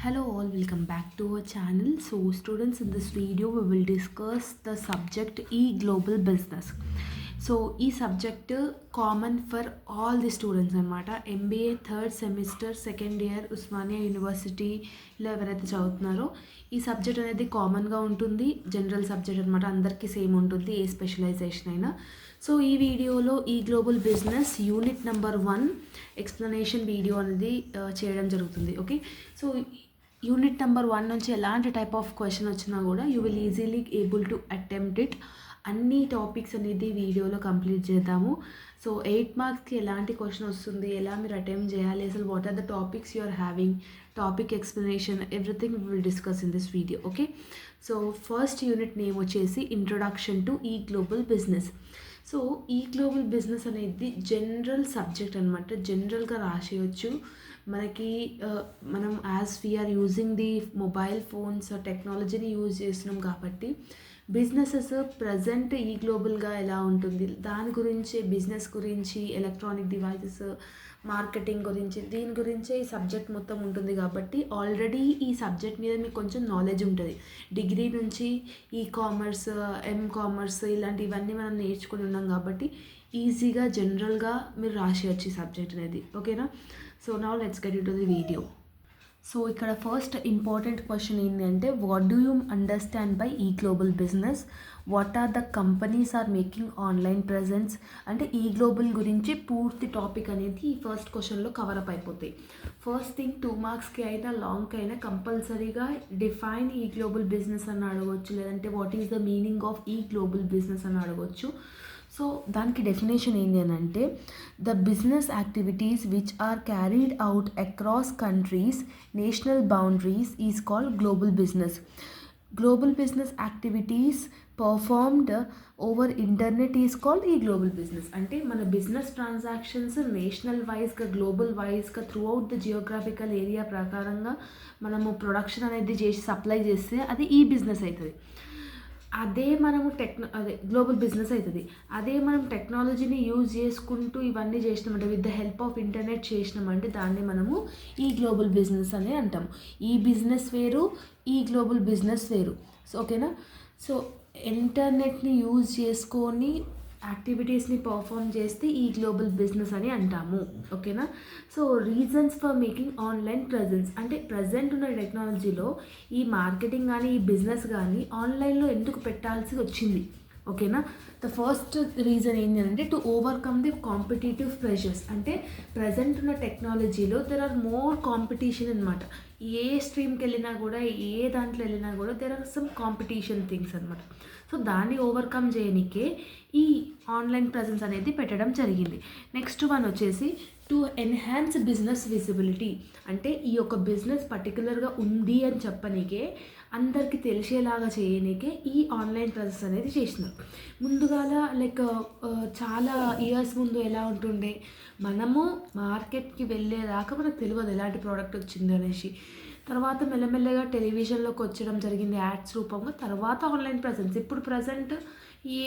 Hello all, welcome back to our channel. So students, in this video we will discuss the subject e-global business. So ఈ subject common for all the students అనమాట. MBA third semester second year Osmania యూనివర్సిటీలో ఎవరైతే చదువుతున్నారో ఈ subject అనేది కామన్గా ఉంటుంది. General subject అనమాట, అందరికీ సేమ్ ఉంటుంది ఏ స్పెషలైజేషన్ అయినా. సో ఈ వీడియోలో ఈ global business unit number 1 explanation video అనేది చేయడం జరుగుతుంది. ఓకే, సో యూనిట్ నెంబర్ 1 నుంచి ఎలాంటి టైప్ ఆఫ్ క్వశ్చన్ వచ్చినా కూడా you will easily able to attempt it. అన్ని టాపిక్స్ అనేది వీడియోలో కంప్లీట్ చేద్దాము. సో 8 మార్క్స్కి ఎలాంటి క్వశ్చన్ వస్తుంది, ఎలా మీరు అటెంప్ట్ చేయాలి, అసలు what are the topics you are having, topic explanation, everything we will discuss in this video. Okay, so first unit name వచ్చేసి ఇంట్రొడక్షన్ టు ఈ గ్లోబల్ బిజినెస్. సో ఈ గ్లోబల్ బిజినెస్ అనేది జనరల్ సబ్జెక్ట్ అనమాట, జనరల్గా రాసేయచ్చు. మనకి మనం as we are using the mobile phones టెక్నాలజీని యూజ్ చేస్తున్నాం కాబట్టి బిజినెసెస్ ప్రజెంట్ ఈ గ్లోబల్గా ఎలా ఉంటుంది దాని గురించి, బిజినెస్ గురించి, ఎలక్ట్రానిక్ డివైసెస్ మార్కెటింగ్ గురించి, దీని గురించే ఈ సబ్జెక్ట్ మొత్తం ఉంటుంది. కాబట్టి ఆల్రెడీ ఈ సబ్జెక్ట్ మీద మీకు కొంచెం నాలెడ్జ్ ఉంటుంది. డిగ్రీ నుంచి కామర్స్, కామర్స్ ఇలాంటివన్నీ మనం నేర్చుకుని ఉన్నాం కాబట్టి ఈజీగా జనరల్గా మీరు రాసేయచ్చు ఈ సబ్జెక్ట్ అనేది. ఓకేనా, so now let's get into the video. So ఇక్కడ ఫస్ట్ ఇంపార్టెంట్ క్వశ్చన్ ఏంటంటే, what do you understand by ఈ global business, what are the companies are making online presence అంటే ఈ గ్లోబల్ గురించి పూర్తి టాపిక్ అనేది ఈ ఫస్ట్ క్వశ్చన్లో కవర్ అప్ అయిపోతాయి. ఫస్ట్ థింగ్ 2 మార్క్స్కి అయినా లాంగ్కి అయినా కంపల్సరీగా డిఫైన్ ఈ గ్లోబల్ బిజినెస్ అని అడగవచ్చు, లేదంటే what is the meaning of ఈ గ్లోబల్ బిజినెస్ అని అడగవచ్చు. సో దానికి డెఫినేషన్ ఏంటి అని అంటే, the business activities which are carried out across countries national boundaries is called global business. Global business activities performed over internet is called ఈ global business. అంటే మన బిజినెస్ ట్రాన్సాక్షన్స్ నేషనల్ వైజ్గా, గ్లోబల్ వైజ్గా throughout the geographical area ప్రకారంగా మనము production అనేది చేసి సప్లై చేస్తే అది ఈ బిజినెస్ అవుతుంది. అదే మనము అదే గ్లోబల్ బిజినెస్ అవుతుంది. అదే మనం టెక్నాలజీని యూజ్ చేసుకుంటూ ఇవన్నీ చేసినామంటే, with the help of internet చేసినామంటే దాన్ని మనము ఈ గ్లోబల్ బిజినెస్ అనే అంటాము. ఈ బిజినెస్ వేరు, ఈ గ్లోబల్ బిజినెస్ వేరు. సో ఓకేనా, సో ఇంటర్నెట్ని యూజ్ చేసుకొని యాక్టివిటీస్ని పర్ఫామ్ చేస్తే ఈ గ్లోబల్ బిజినెస్ అని అంటాము. ఓకేనా, so reasons for making online presence అంటే ప్రజెంట్ ఉన్న టెక్నాలజీలో ఈ మార్కెటింగ్ కానీ ఈ బిజినెస్ కానీ ఆన్లైన్లో ఎందుకు పెట్టాల్సి వచ్చింది. ఓకేనా, ద ఫస్ట్ రీజన్ ఏంటంటే to overcome the competitive pressures. అంటే ప్రజెంట్ ఉన్న టెక్నాలజీలో దెర్ ఆర్ మోర్ కాంపిటీషన్ అనమాట. ఏ స్ట్రీమ్కి వెళ్ళినా కూడా, ఏ దాంట్లో వెళ్ళినా కూడా there are some competition things అనమాట. సో దాన్ని ఓవర్కమ్ చేయడానికే ఈ ఆన్లైన్ ప్రజెన్స్ అనేది పెట్టడం జరిగింది. నెక్స్ట్ వన్ వచ్చేసి టు ఎన్హాన్స్ బిజినెస్ విజిబిలిటీ. అంటే ఈ యొక్క బిజినెస్ పర్టికులర్గా ఉంది అని చెప్పనీకే, అందరికీ తెలిసేలాగా చేయనీకే ఈ ఆన్లైన్ ప్రజెన్స్ అనేది చేసినారు. ముందుగాల లైక్ చాలా ఇయర్స్ ముందు ఎలా ఉంటుండే, మనము మార్కెట్కి వెళ్ళేదాకా మనకు తెలియదు ఎలాంటి ప్రోడక్ట్ వచ్చింది అనేసి. తర్వాత మెల్లమెల్లగా టెలివిజన్లోకి వచ్చడం జరిగింది యాడ్స్ రూపంగా, తర్వాత ఆన్లైన్ ప్రజెన్స్. ఇప్పుడు ప్రజెంట్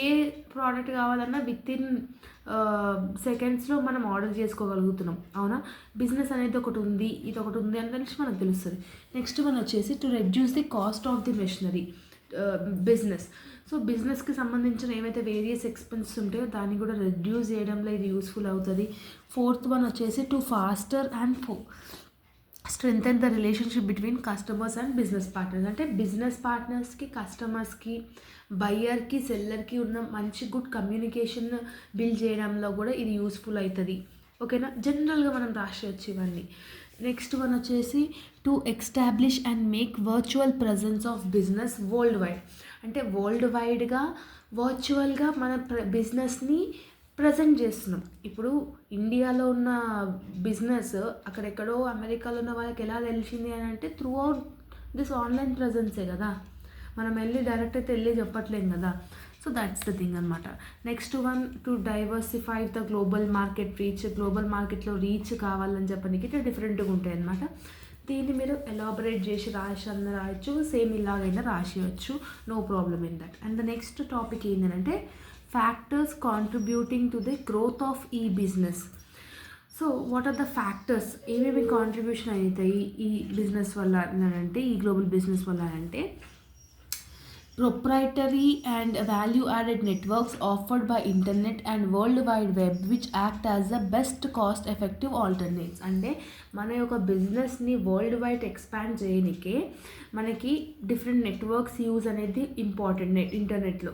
ఏ ప్రోడక్ట్ కావాలన్నా విత్ ఇన్ సెకండ్స్లో మనం ఆర్డర్ చేసుకోగలుగుతున్నాం. అవునా, బిజినెస్ అనేది ఒకటి ఉంది, ఇది ఒకటి ఉంది అని తెలిసి మనకు తెలుస్తుంది. నెక్స్ట్ వన్ వచ్చేసి to reduce the cost of the machinery business. So బిజినెస్కి సంబంధించిన ఏవైతే వేరియస్ ఎక్స్పెన్సెస్ ఉంటాయో దాన్ని కూడా రెడ్యూస్ చేయడంలో ఇది యూస్ఫుల్ అవుతుంది. ఫోర్త్ వన్ వచ్చేసి to faster and strengthen the relationship between customers and business partners. అంటే బిజినెస్ పార్ట్నర్స్కి, కస్టమర్స్కి, బయ్యర్కి, సెల్లర్కి ఉన్న మంచి గుడ్ కమ్యూనికేషన్ బిల్డ్ చేయడంలో కూడా ఇది యూస్ఫుల్ అవుతుంది. ఓకేనా, జనరల్గా మనం రాసేయచ్చు ఇవన్నీ. నెక్స్ట్ వన్ వచ్చేసి to establish and make virtual presence of business world wide. అంటే వరల్డ్ వైడ్గా వర్చువల్గా మన బిజినెస్ని ప్రజెంట్ చేస్తున్నాం. ఇప్పుడు ఇండియాలో ఉన్న బిజినెస్ అక్కడెక్కడో అమెరికాలో ఉన్న వాళ్ళకి ఎలా తెలిసింది అని అంటే త్రూ అవుట్ దిస్ ఆన్లైన్ ప్రజెన్సే కదా. మనం వెళ్ళి డైరెక్ట్ అయితే వెళ్ళి చెప్పట్లేం కదా. సో దాట్స్ ద థింగ్ అనమాట. Next one to diversify the global market reach. Global మార్కెట్లో రీచ్ కావాలని చెప్పడానికి డిఫరెంట్గా ఉంటాయి అనమాట. దీన్ని మీరు ఎలాబరేట్ చేసి రాయొచ్చు, సేమ్ ఇలాగైనా రాసేయచ్చు, no problem in that. And the next topic ఏంటంటే factors contributing to the growth of e business. So what are the factors, ఏమేమి కాంట్రిబ్యూషన్ అవుతాయి ఈ బిజినెస్ వల్ల అని అంటే, ఈ గ్లోబల్ బిజినెస్ వల్ల అంటే, proprietary and value added networks offered by internet and world wide web which act as the best cost effective alternates. అంటే మన యొక్క బిజినెస్ని వరల్డ్ వైడ్ ఎక్స్పాండ్ చేయనికే మనకి డిఫరెంట్ నెట్వర్క్స్ యూజ్ అనేది ఇంపార్టెంట్ ఇంటర్నెట్లో.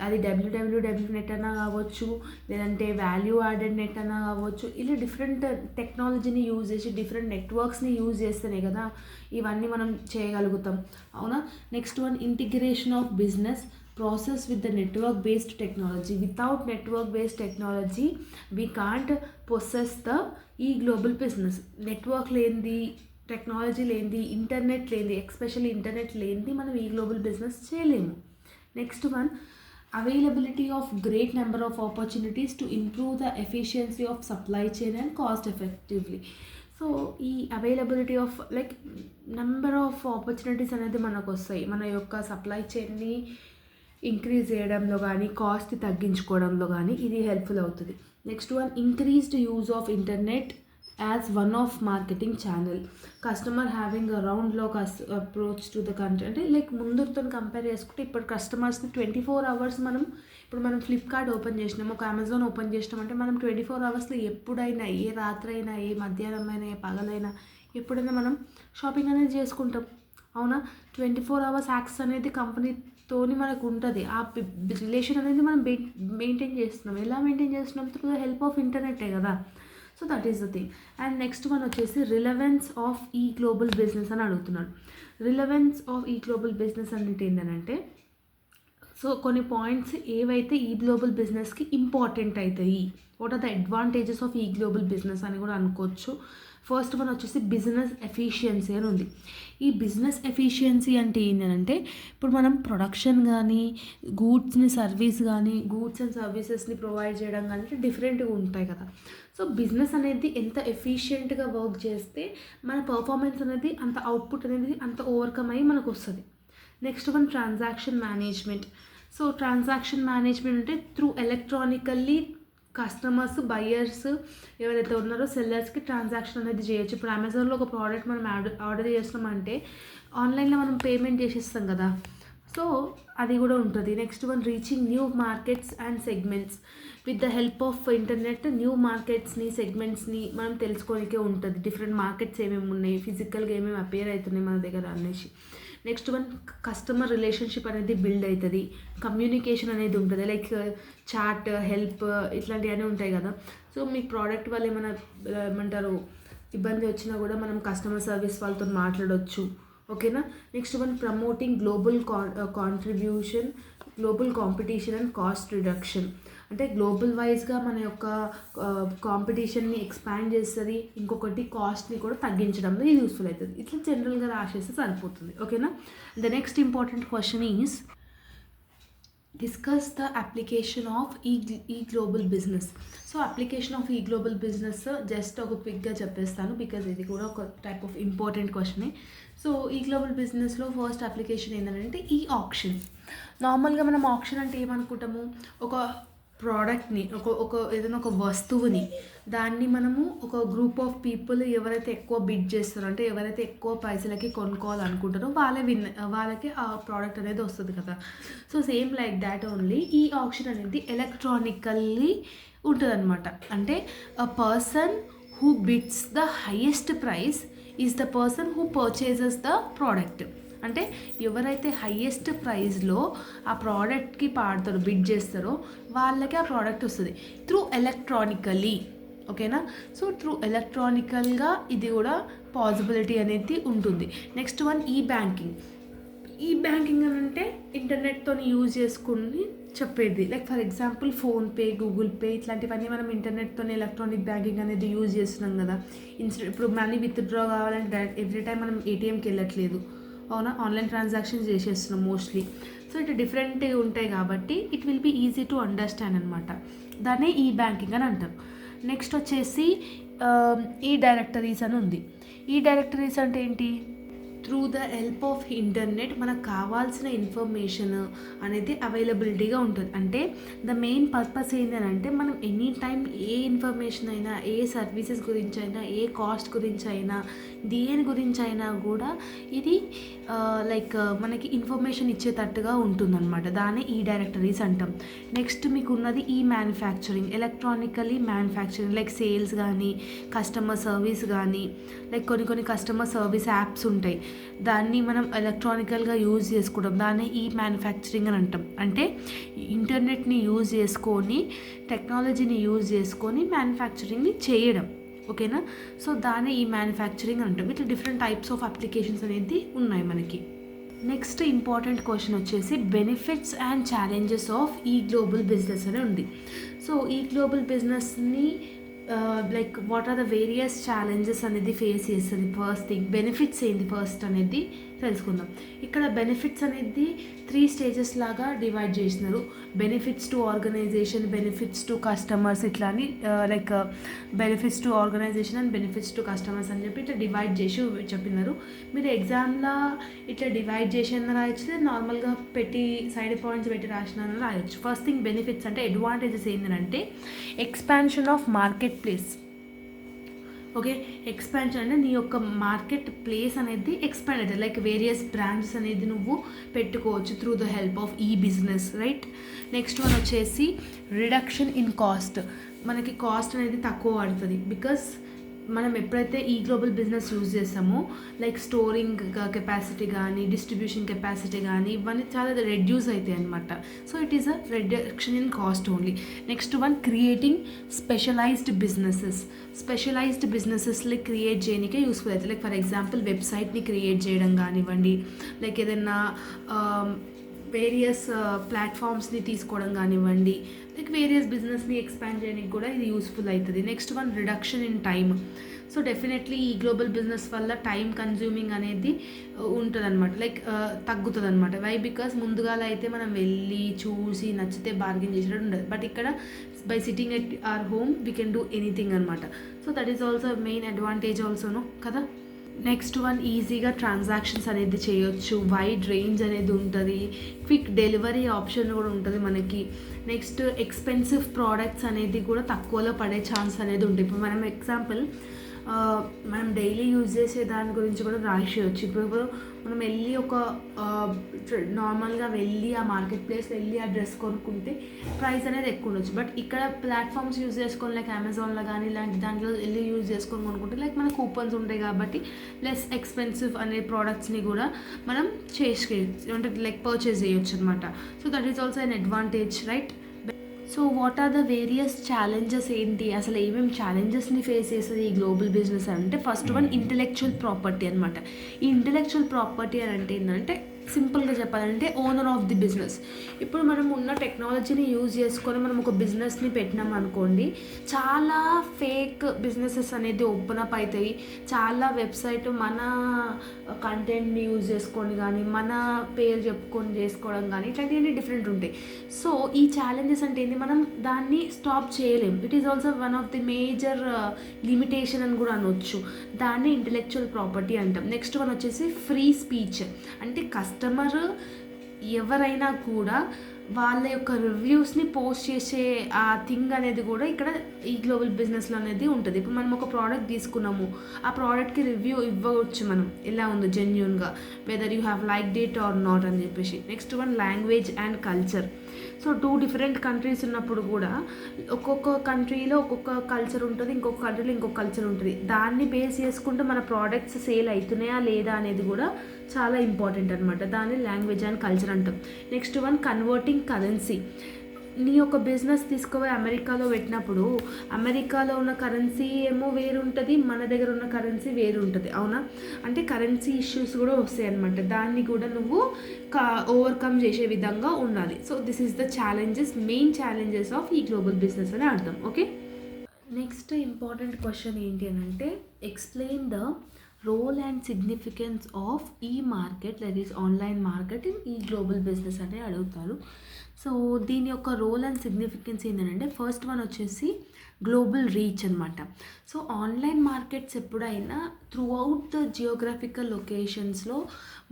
అది డబ్ల్యూడబ్ల్యూడబ్ల్యూ నెట్ అన్నా కావచ్చు, లేదంటే వాల్యూ యాడెడ్ నెట్ అన్నా కావచ్చు. ఇలా డిఫరెంట్ టెక్నాలజీని యూజ్ చేసి డిఫరెంట్ నెట్వర్క్స్ని యూజ్ చేస్తేనే కదా ఇవన్నీ మనం చేయగలుగుతాం, అవునా. Next one, integration of business process with the network based technology. Without network based technology we can't possess the global business. Network లేనిది, టెక్నాలజీ లేనిది, ఇంటర్నెట్ లేనిది, ఎస్పెషల్లీ ఇంటర్నెట్ లేనిది మనం ఈ గ్లోబల్ బిజినెస్ చేయలేము. Next one, availability of great number of opportunities to improve the efficiency of supply chain and cost effectively. So ఈ availability of like number of opportunities అనేది మనకు వస్తాయి మన యొక్క సప్లై చైన్ని ఇంక్రీజ్ చేయడంలో కానీ, కాస్ట్ తగ్గించుకోవడంలో కానీ ఇది హెల్ప్ఫుల్ అవుతుంది. Next one, increased use of internet as one of marketing channel. Customer having around లో అప్రోచ్ టు ద కంట్రీ. అంటే లైక్ ముందుతో కంపేర్ చేసుకుంటే ఇప్పుడు కస్టమర్స్ని 24 hours ఇప్పుడు మనం ఫ్లిప్కార్ట్ ఓపెన్ చేసినాము, ఒక అమెజాన్ ఓపెన్ చేసినామంటే మనం 24 hours ఎప్పుడైనా, ఏ రాత్రి అయినా, ఏ మధ్యాహ్నం అయినా, ఏ పగలైనా, ఎప్పుడైనా మనం షాపింగ్ అనేది చేసుకుంటాం, అవునా. 24 hours యాక్సెస్ అనేది కంపెనీతోని మనకు ఉంటుంది. ఆ రిలేషన్ అనేది మనం మెయింటైన్ చేస్తున్నాం. ఎలా మెయింటైన్ చేస్తున్నాం? త్రూ ద హెల్ప్ ఆఫ్ ఇంటర్నెట్టే కదా. So that is the thing. And next one వచ్చేసి రిలవెన్స్ ఆఫ్ ఈ గ్లోబల్ బిజినెస్ అని అడుగుతున్నాడు. రిలవెన్స్ ఆఫ్ ఈ గ్లోబల్ బిజినెస్ అంటే ఏంటంటే, సో కొన్ని పాయింట్స్ ఏవైతే ఈ గ్లోబల్ బిజినెస్కి ఇంపార్టెంట్ అవుతాయి, what are the advantages of ఈ గ్లోబల్ బిజినెస్ అని కూడా అనుకోవచ్చు. ఫస్ట్ వన్ వచ్చేసి బిజినెస్ ఎఫిషియన్సీ అని ఉంది. ఈ బిజినెస్ ఎఫిషియన్సీ అంటే ఏంటంటే, ఇప్పుడు మనం ప్రొడక్షన్ కానీ, గూడ్స్ అండ్ సర్వీసెస్ని ప్రొవైడ్ చేయడం కానీ డిఫరెంట్గా ఉంటాయి కదా. సో బిజినెస్ అనేది ఎంత ఎఫిషియెంట్గా వర్క్ చేస్తే మన పర్ఫార్మెన్స్ అనేది అంత, అవుట్పుట్ అనేది అంత ఓవర్కమ్ అయ్యి మనకు వస్తుంది. Next one, transaction management. So transaction management అంటే త్రూ ఎలక్ట్రానికల్లీ కస్టమర్స్, బయ్యర్స్ ఎవరైతే ఉన్నారో సెల్లర్స్కి ట్రాన్సాక్షన్ అనేది చేయొచ్చు. ఇప్పుడు అమెజాన్లో ఒక ప్రోడక్ట్ మనం ఆర్డర్ చేస్తున్నామంటే ఆన్లైన్లో మనం పేమెంట్ చేసేస్తాం కదా. సో అది కూడా ఉంటుంది. Next one, reaching new markets and segments. With the help of internet new మార్కెట్స్ని, సెగ్మెంట్స్ని మనం తెలుసుకోనికే ఉంటుంది. డిఫరెంట్ మార్కెట్స్ ఏమేమి ఉన్నాయి, ఫిజికల్గా ఏమేమి అపేర్ అవుతున్నాయి మన దగ్గర అనేసి. నెక్స్ట్ వన్, కస్టమర్ రిలేషన్షిప్ అనేది బిల్డ్ అవుతుంది. కమ్యూనికేషన్ అనేది ఉంటుంది, లైక్ చాట్, హెల్ప్ ఇట్లాంటివన్నీ ఉంటాయి కదా. సో మీ ప్రోడక్ట్ వల్ల ఏమంటారు ఇబ్బంది వచ్చినా కూడా మనం కస్టమర్ సర్వీస్ వాళ్ళతో మాట్లాడవచ్చు, ఓకేనా. Next one, promoting global competition and cost reduction. అంటే గ్లోబల్ వైజ్గా మన యొక్క కాంపిటీషన్ని ఎక్స్పాండ్ చేస్తుంది. ఇంకొకటి కాస్ట్ని కూడా తగ్గించడంలో ఇది యూస్ఫుల్ అవుతుంది. ఇట్లా జనరల్గా రాసేస్తే సరిపోతుంది, ఓకేనా. The next important question is discuss the application of ఈ global business. So application of ఈ గ్లోబల్ బిజినెస్ జస్ట్ ఒక క్విక్గా చెప్పేస్తాను, బికాజ్ ఇది కూడా ఒక టైప్ ఆఫ్ ఇంపార్టెంట్ క్వశ్చనే. సో ఈ గ్లోబల్ బిజినెస్లో ఫస్ట్ అప్లికేషన్ ఏంటంటే ఈ ఆప్షన్. నార్మల్గా మనం ఆప్షన్ అంటే ఏమనుకుంటాము, ఒక ప్రోడక్ట్ని, ఏదైనా ఒక వస్తువుని, దాన్ని మనము ఒక గ్రూప్ ఆఫ్ పీపుల్ ఎవరైతే ఎక్కువ బిడ్ చేస్తారో, అంటే ఎవరైతే ఎక్కువ పైసలకి కొనుక్కోవాలనుకుంటారో వాళ్ళకి ఆ ప్రోడక్ట్ అనేది వస్తుంది కదా. So same like that only ఈ ఆప్షన్ అనేది ఎలక్ట్రానికల్లీ ఉంటుంది అనమాట. అంటే a person who bids the highest price is the person who purchases the product. అంటే ఎవరైతే హైయెస్ట్ ప్రైస్లో ఆ ప్రోడక్ట్కి పాడతారో, బిడ్ చేస్తారో వాళ్ళకి ఆ ప్రోడక్ట్ వస్తుంది త్రూ ఎలక్ట్రానికల్లీ, ఓకేనా. సో త్రూ ఎలక్ట్రానికల్గా ఇది కూడా పాసిబిలిటీ అనేది ఉంటుంది. నెక్స్ట్ వన్, ఈ బ్యాంకింగ్ అని అంటే ఇంటర్నెట్తో యూజ్ చేసుకుని చెప్పేది. Like for example PhonePe, Google Pay ఇట్లాంటివన్నీ మనం ఇంటర్నెట్తో ఎలక్ట్రానిక్ బ్యాంకింగ్ అనేది యూజ్ చేస్తున్నాం కదా. ఇప్పుడు మనీ విత్డ్రా కావాలంటే ఎవ్రీ టైం మనం ఏటీఎంకి వెళ్ళట్లేదు, అవునా. ఆన్లైన్ ట్రాన్సాక్షన్స్ చేసేస్తున్నాం మోస్ట్లీ. సో ఇటు డిఫరెంట్ ఉంటాయి కాబట్టి it will be easy to understand అనమాట. దాన్నే ఈ బ్యాంకింగ్ అని అంటారు. నెక్స్ట్ వచ్చేసి ఈ డైరెక్టరీస్ అని ఉంది. ఈ డైరెక్టరీస్ అంటే ఏంటి, through the help of internet మనకు కావాల్సిన ఇన్ఫర్మేషన్ అనేది అవైలబిలిటీగా ఉంటుంది. అంటే ద మెయిన్ పర్పస్ ఏంటంటే మనం ఎనీ టైం ఏ ఇన్ఫర్మేషన్ అయినా, ఏ సర్వీసెస్ గురించి అయినా, ఏ కాస్ట్ గురించి అయినా, దేని గురించి అయినా కూడా ఇది లైక్ మనకి ఇన్ఫర్మేషన్ ఇచ్చేటట్టుగా ఉంటుందన్నమాట. దాన్ని ఈ డైరెక్టరీస్ అంటాం. నెక్స్ట్ మీకు ఉన్నది ఈ manufacturing, electronically manufacturing, like sales కానీ, కస్టమర్ సర్వీస్ కానీ, లైక్ కొన్ని కస్టమర్ సర్వీస్ యాప్స్ ఉంటాయి, దాన్ని మనం ఎలక్ట్రానికల్గా యూజ్ చేసుకోవడం, దాన్ని ఈ మ్యానుఫ్యాక్చరింగ్ అని అంటాం. అంటే ఇంటర్నెట్ని యూజ్ చేసుకొని, టెక్నాలజీని యూజ్ చేసుకొని మ్యానుఫ్యాక్చరింగ్ని చేయడం. ఓకేనా? సో దాన్ని ఈ మ్యానుఫ్యాక్చరింగ్ అంటాం. ఇట్లా డిఫరెంట్ టైప్స్ ఆఫ్ అప్లికేషన్స్ అనేది ఉన్నాయి మనకి. నెక్స్ట్ ఇంపార్టెంట్ క్వశ్చన్ వచ్చేసి బెనిఫిట్స్ అండ్ ఛాలెంజెస్ ఆఫ్ ఈ గ్లోబల్ బిజినెస్ అని ఉంది. సో ఈ గ్లోబల్ బిజినెస్ని like what are the various challenges అనేది ఫేస్ చేస్తుంది. ఫస్ట్ థింగ్ బెనిఫిట్స్ ఏంటి ఫస్ట్ అనేది తెలుసుకుందాం. ఇక్కడ బెనిఫిట్స్ అనేది 3 స్టేజెస్ లాగా డివైడ్ చేసినారు. Benefits to organization, benefits to customers, ఇట్లా అని like benefits to organization and benefits to customers అని చెప్పి ఇట్లా డివైడ్ చేసి చెప్పినారు. మీరు ఎగ్జామ్లో ఇట్లా డివైడ్ చేసి రాయొచ్చు, నార్మల్గా పెట్టి సైడ్ పాయింట్స్ పెట్టి రాసిన రాయొచ్చు. ఫస్ట్ థింగ్ బెనిఫిట్స్ అంటే అడ్వాంటేజెస్ ఏంటంటే expansion of market place. Okay, expansion అంటే నీ యొక్క మార్కెట్ ప్లేస్ అనేది ఎక్స్పాండ్ అవుతుంది. లైక్ వేరియస్ బ్రాంచెస్ అనేది నువ్వు పెట్టుకోవచ్చు through the help of e business, right? Next one వచ్చేసి రిడక్షన్ ఇన్ కాస్ట్. మనకి కాస్ట్ అనేది తక్కువ పడుతుంది. బికాస్ మనం ఎప్పుడైతే ఈ గ్లోబల్ బిజినెస్ యూజ్ చేస్తామో లైక్ స్టోరింగ్ కెపాసిటీ కానీ, డిస్ట్రిబ్యూషన్ కెపాసిటీ కానీ, ఇవన్నీ చాలా రెడ్యూస్ అవుతాయి అనమాట. So it is a reduction in cost only. Next one creating specialized బిజినెసెస్ని క్రియేట్ చేయడానికే యూస్ఫుల్ అవుతుంది. లైక్ ఫర్ ఎగ్జాంపుల్ వెబ్సైట్ని క్రియేట్ చేయడం కానివ్వండి, లైక్ ఏదైనా వేరియస్ ప్లాట్ఫామ్స్ని తీసుకోవడం కానివ్వండి, లైక్ వేరియస్ బిజినెస్ని ఎక్స్పాండ్ చేయడానికి కూడా ఇది యూస్ఫుల్ అవుతుంది. Next one reduction in time. So definitely ఈ గ్లోబల్ బిజినెస్ వల్ల టైం కన్జ్యూమింగ్ అనేది ఉంటుంది అనమాట, లైక్ తగ్గుతుంది అనమాట. వై? బికాస్ ముందుగాల అయితే మనం వెళ్ళి చూసి నచ్చితే బార్గెన్ చేసినట్టు ఉండదు. బట్ ఇక్కడ by sitting at our home we can do anything అనమాట. So that is also main advantage ఆల్సోను కదా. నెక్స్ట్ వన్ ఈజీగా ట్రాన్సాక్షన్స్ అనేది చేయొచ్చు, వైడ్ రేంజ్ అనేది ఉంటుంది, క్విక్ డెలివరీ ఆప్షన్ కూడా ఉంటుంది మనకి. నెక్స్ట్ ఎక్స్పెన్సివ్ ప్రోడక్ట్స్ అనేది కూడా తక్కువలో పడే ఛాన్స్ అనేది ఉంటుంది. ఇప్పుడు మనం ఎగ్జాంపుల్ మనం డైలీ యూజ్ చేసే దాని గురించి కూడా రాసేయచ్చు. ఇప్పుడు మనం వెళ్ళి ఒక నార్మల్గా వెళ్ళి ఆ మార్కెట్ ప్లేస్లో వెళ్ళి ఆ డ్రెస్ కొనుక్కుంటే ప్రైస్ అనేది ఎక్కువ ఉండొచ్చు. బట్ ఇక్కడ ప్లాట్ఫామ్స్ యూజ్ చేసుకొని లైక్ అమెజాన్లో కానీ ఇలాంటి దాంట్లో వెళ్ళి యూజ్ చేసుకొని కొనుక్కుంటే లైక్ మన కూపన్స్ ఉంటాయి కాబట్టి లెస్ ఎక్స్పెన్సివ్ అనే ప్రోడక్ట్స్ని కూడా మనం అంటే లైక్ పర్చేస్ చేయొచ్చు అనమాట. So that is also an advantage, right? So what are the various challenges ఏంటి, అసలు ఏమేమి ఛాలెంజెస్ని ఫేస్ చేస్తుంది ఈ గ్లోబల్ బిజినెస్ అంటే ఫస్ట్ వన్ ఇంటెలెక్చువల్ ప్రాపర్టీ అనమాట. ఈ ఇంటెలెక్చువల్ ప్రాపర్టీ అని అంటే ఏంటంటే సింపుల్గా చెప్పాలంటే ఓనర్ ఆఫ్ ది బిజినెస్. ఇప్పుడు మనం ఉన్న టెక్నాలజీని యూజ్ చేసుకొని మనం ఒక బిజినెస్ని పెట్టినాం అనుకోండి, చాలా ఫేక్ బిజినెసెస్ అనేది ఓపెన్ అప్ అవుతాయి. చాలా వెబ్సైట్ మన కంటెంట్ని యూజ్ చేసుకొని కానీ, మన పేరు చెప్పుకొని చేసుకోవడం కానీ ఇట్లాంటివన్నీ డిఫరెంట్ ఉంటాయి. సో ఈ ఛాలెంజెస్ అంటే ఏంటి, మనం దాన్ని స్టాప్ చేయలేం. It is also one of the major limitation అని కూడా అనొచ్చు. దాన్ని ఇంటెలెక్చువల్ ప్రాపర్టీ అంటాం. నెక్స్ట్ వన్ వచ్చేసి ఫ్రీ స్పీచ్. అంటే కస్టమర్ ఎవరైనా కూడా వాళ్ళ యొక్క రివ్యూస్ని పోస్ట్ చేసే ఆ థింగ్ అనేది కూడా ఇక్కడ ఈ గ్లోబల్ బిజినెస్లో అనేది ఉంటుంది. ఇప్పుడు మనం ఒక ప్రోడక్ట్ తీసుకున్నాము, ఆ ప్రోడక్ట్కి రివ్యూ ఇవ్వచ్చు మనం, ఎలా ఉందో జెన్యూన్గా, whether you have liked it or not అని చెప్పేసి. Next one language and culture. So 2 different countries ఉన్నప్పుడు కూడా ఒక్కొక్క కంట్రీలో ఒక్కొక్క కల్చర్ ఉంటుంది, ఇంకొక కంట్రీలో ఇంకొక కల్చర్ ఉంటుంది. దాన్ని బేస్ చేసుకుంటూ మన ప్రోడక్ట్స్ సేల్ అవుతున్నాయా లేదా అనేది కూడా చాలా ఇంపార్టెంట్ అనమాట. దాన్ని లాంగ్వేజ్ అండ్ కల్చర్ అంటాం. Next one converting currency. నీ యొక్క బిజినెస్ తీసుకుపోయి అమెరికాలో పెట్టినప్పుడు అమెరికాలో ఉన్న కరెన్సీ ఏమో వేరు ఉంటుంది, మన దగ్గర ఉన్న కరెన్సీ వేరు ఉంటుంది, అవునా? అంటే కరెన్సీ ఇష్యూస్ కూడా వస్తాయి అనమాట. దాన్ని కూడా నువ్వు ఓవర్కమ్ చేసే విధంగా ఉండాలి. So this is the challenges, main challenges of ఈ గ్లోబల్ బిజినెస్ అని అర్థం. ఓకే, నెక్స్ట్ ఇంపార్టెంట్ క్వశ్చన్ ఏంటి అని అంటే explain the role and significance of e market, that is online market in e global business అని అడుగుతారు. సో దీని యొక్క రోల్ అండ్ సిగ్నిఫికెన్స్ ఏంటంటే ఫస్ట్ వన్ వచ్చేసి గ్లోబల్ రీచ్ అనమాట. సో ఆన్లైన్ మార్కెట్స్ ఎప్పుడైనా త్రూ అవుట్ ద జియోగ్రఫికల్ లొకేషన్స్లో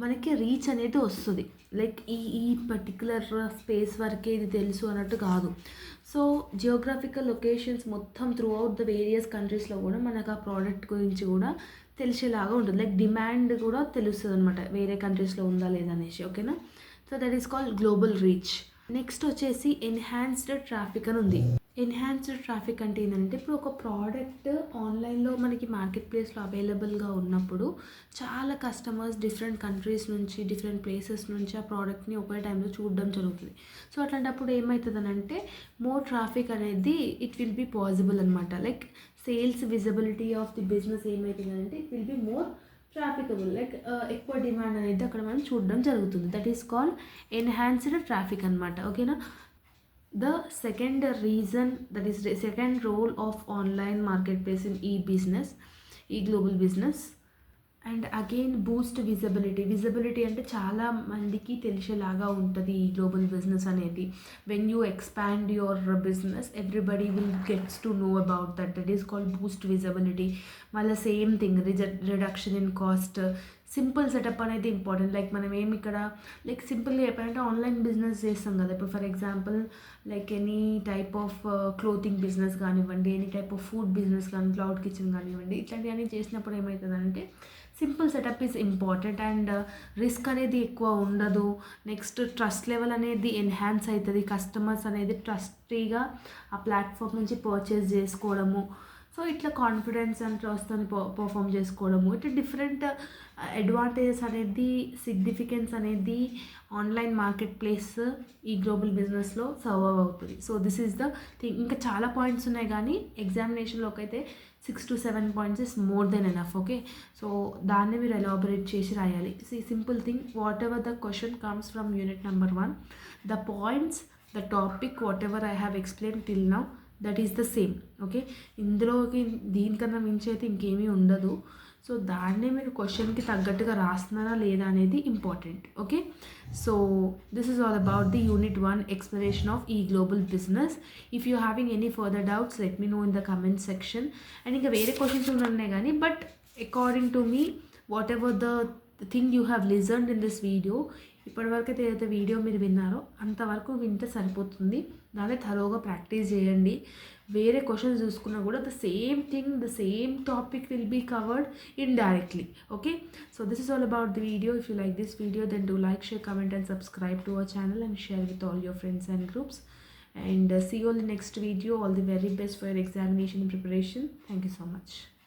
మనకి రీచ్ అనేది వస్తుంది. లైక్ ఈ ఈ పర్టికులర్ స్పేస్ వరకే ఇది తెలుసు అన్నట్టు కాదు. సో జియోగ్రఫికల్ లొకేషన్స్ మొత్తం త్రూ అవుట్ ద వేరియస్ కంట్రీస్లో కూడా మనకు ఆ ప్రోడక్ట్ గురించి కూడా తెలిసేలాగా ఉంటుంది. లైక్ డిమాండ్ కూడా తెలుస్తుంది అనమాట, వేరే కంట్రీస్లో ఉందా లేదా అనేసి. ఓకేనా? So that is called global reach. Next వచ్చేసి ఎన్హాన్స్డ్ ట్రాఫిక్ అని ఉంది. ఎన్హాన్స్డ్ ట్రాఫిక్ అంటే ఏంటంటే, ఇప్పుడు ఒక ప్రోడక్ట్ ఆన్లైన్లో మనకి మార్కెట్ ప్లేస్లో అవైలబుల్గా ఉన్నప్పుడు చాలా కస్టమర్స్ డిఫరెంట్ కంట్రీస్ నుంచి, డిఫరెంట్ ప్లేసెస్ నుంచి ఆ ప్రోడక్ట్ని ఒకే టైంలో చూడడం జరుగుతుంది. సో అట్లాంటప్పుడు ఏమవుతుంది అంటే, మోర్ ట్రాఫిక్ అనేది ఇట్ విల్ బి పాసిబుల్ అనమాట. Like sales visibility of the business ఏమవుతుందంటే it will be more trafficable. Like ఎక్కువ డిమాండ్ అనేది అక్కడ మనం చూడడం జరుగుతుంది. That is called enhanced traffic అనమాట. ఓకేనా? The second reason, that is the second role of online marketplace in e-business, e-global business, and again boost visibility అంటే చాలా మందికి తెలిసేలాగా ఉంటుంది ఈ గ్లోబల్ బిజినెస్ అనేది. When you expand your business everybody will gets to know about that. That is called boost visibility. మళ్ళీ same thing, reduction in cost, simple setup అనేది important. Like మనం ఏమి ఇక్కడ లైక్ సింపుల్గా చెప్పాలంటే ఆన్లైన్ బిజినెస్ చేస్తాం కదా. ఇప్పుడు for example like any type of clothing business కానివ్వండి, any type of food business కానీ, క్లౌడ్ కిచెన్ కానివ్వండి, ఇట్లాంటివన్నీ చేసినప్పుడు ఏమవుతుందంటే simple setup is important and risk అనేది ఎక్కువ ఉండదు. నెక్స్ట్ ట్రస్ట్ లెవెల్ అనేది ఎన్హాన్స్ అవుతుంది. కస్టమర్స్ అనేది ట్రస్టీగా ఆ ప్లాట్ఫామ్ నుంచి పర్చేస్ చేసుకోవడము. సో ఇట్లా కాన్ఫిడెన్స్ అండ్ ట్రస్ట్తో పర్ఫామ్ చేసుకోవడము, ఇట్లా డిఫరెంట్ అడ్వాంటేజెస్ అనేది, సిగ్నిఫికెన్స్ అనేది ఆన్లైన్ మార్కెట్ ప్లేస్ ఈ గ్లోబల్ బిజినెస్లో సర్వ్ అవుతుంది. So this is the thing. ఇంకా చాలా పాయింట్స్ ఉన్నాయి కానీ ఎగ్జామినేషన్లోకి అయితే 6 to 7 points is more than enough. Okay? So దాన్ని మీరు ఎలాబొరేట్ చేసి రాయాలి. Simple thing, what ever the question comes from unit number 1, the points, the topic, what ever I have explain till now, that is the same. Okay? ఇందులోకి దీనికన్నా మించి అయితే ఇంకేమీ ఉండదు. సో దాన్నే మీరు క్వశ్చన్కి తగ్గట్టుగా రాస్తున్నారా లేదా అనేది important. Okay? So this is all about the unit 1 explanation of e-global business. If you having any further doubts, let me know in the comment section. And ఇంకా వేరే క్వశ్చన్స్ ఉన్నాయి కానీ, but according to me what ever the thing you have listened in this video, ఇప్పటివరకు అయితే ఏదైతే video మీరు విన్నారో అంతవరకు వింటే సరిపోతుంది. దాన్ని థరోగా ప్రాక్టీస్ చేయండి. వేరే క్వశ్చన్స్ చూసుకున్నా కూడా the same thing, the same topic will be covered indirectly. Okay? So this is all about the video. If you like this video, then do like, share, comment and subscribe to our channel and share with all your friends and groups. And see you all in the next video. All the very best for your examination and preparation. Thank you so much.